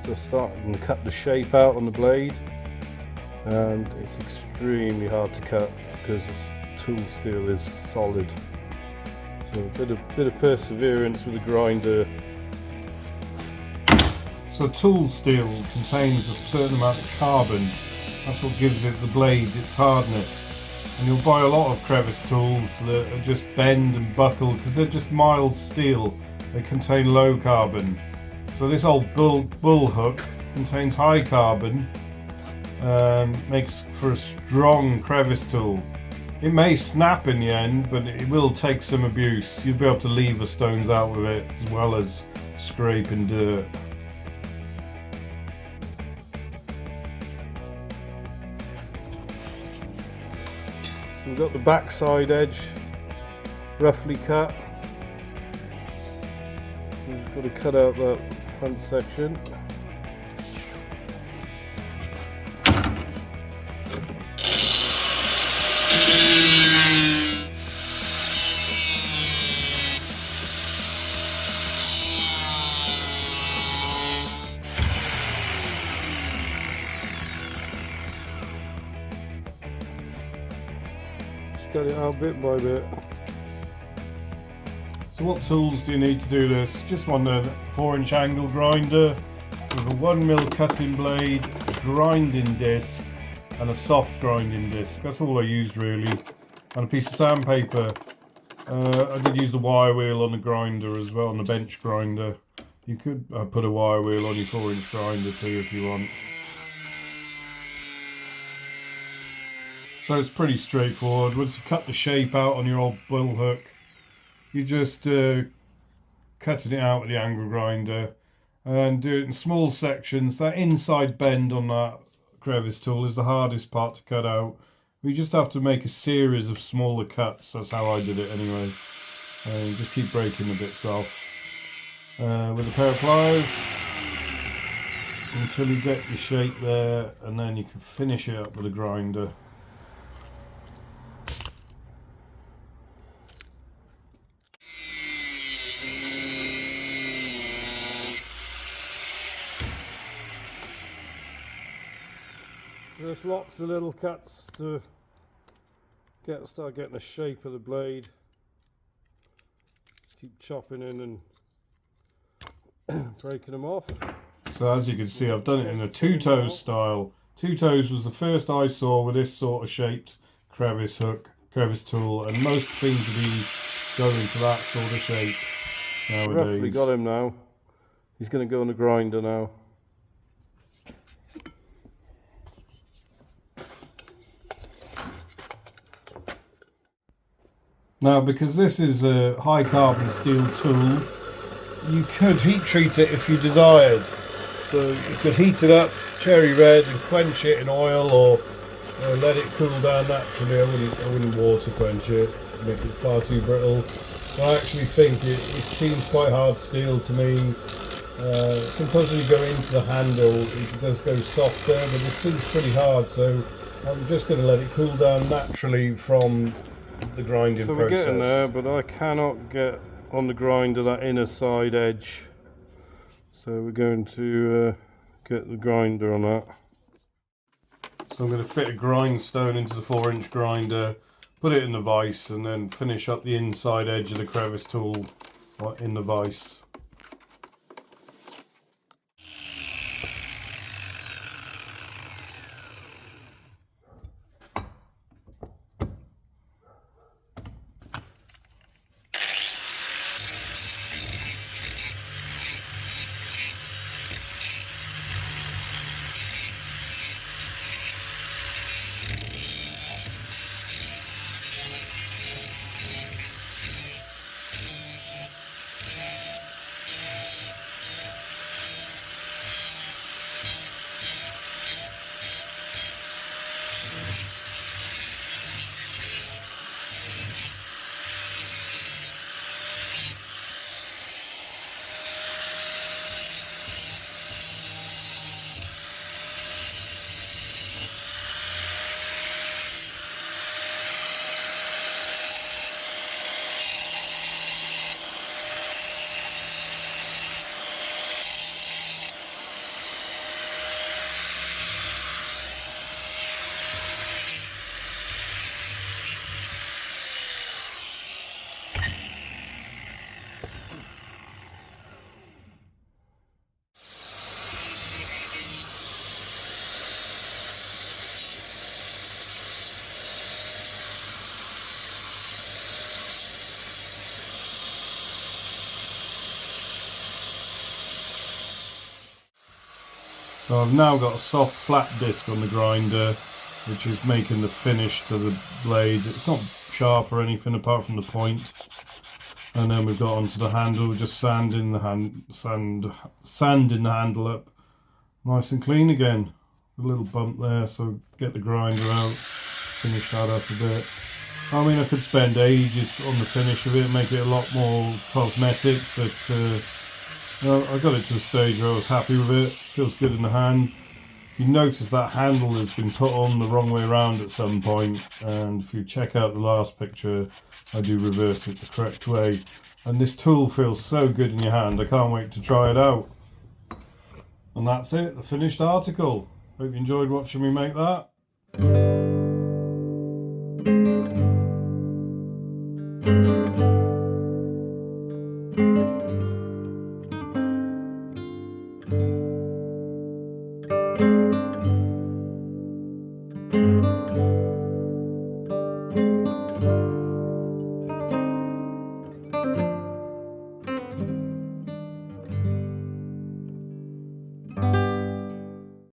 to start and cut the shape out on the blade, and it's extremely hard to cut because this tool steel is solid. So a bit of perseverance with the grinder. So tool steel contains a certain amount of carbon. That's what gives it the blade its hardness. And you'll buy a lot of crevice tools that are just bend and buckle because they're just mild steel. They contain low carbon. So this old Billhook contains high carbon, makes for a strong crevice tool. It may snap in the end, but it will take some abuse. You'll be able to lever stones out with it as well as scraping dirt. So we've got the back side edge roughly cut. We've just got to cut out that front section. Just cut it out bit by bit. So what tools do you need to do this? Just want a 4-inch angle grinder with a 1mm cutting blade, a grinding disc and a soft grinding disc. That's all I used really. And a piece of sandpaper. I did use the wire wheel on the grinder as well, on the bench grinder. You could put a wire wheel on your 4-inch grinder too if you want. So it's pretty straightforward. Once you cut the shape out on your old Billhook, you just cutting it out with the angle grinder and do it in small sections. That inside bend on that crevice tool is the hardest part to cut out. We just have to make a series of smaller cuts. That's how I did it anyway. Just keep breaking the bits off with a pair of pliers until you get your shape there, and then you can finish it up with a grinder. There's lots of little cuts to start getting the shape of the blade. Just keep chopping in and breaking them off. So as you can see, I've done it in a two-toes style. Two-toes was the first I saw with this sort of shaped crevice tool, and most seem to be going to that sort of shape nowadays. Roughly got him now. He's going to go on the grinder now. Now, because this is a high carbon steel tool, you could heat treat it if you desired. So you could heat it up cherry red and quench it in oil, or let it cool down naturally. I wouldn't water quench it, make it far too brittle. I actually think it seems quite hard steel to me. Sometimes when you go into the handle it does go softer, but this seems pretty hard, so I'm just going to let it cool down naturally from the grinding process. We're getting there, but I cannot get on the grinder that inner side edge, so we're going to get the grinder on that. So I'm going to fit a grindstone into the 4-inch grinder, put it in the vise, and then finish up the inside edge of the crevice tool in the vise. So I've now got a soft flat disc on the grinder, which is making the finish to the blade. It's not sharp or anything apart from the point. And then we've got onto the handle, just sanding the handle up nice and clean again. A little bump there, so get the grinder out, finish that up a bit. I mean, I could spend ages on the finish of it, make it a lot more cosmetic, but I got it to a stage where I was happy with it. Feels good in the hand. If you notice, that handle has been put on the wrong way around at some point, and if you check out the last picture, I do reverse it the correct way. And this tool feels so good in your hand, I can't wait to try it out. And that's it, the finished article. Hope you enjoyed watching me make that.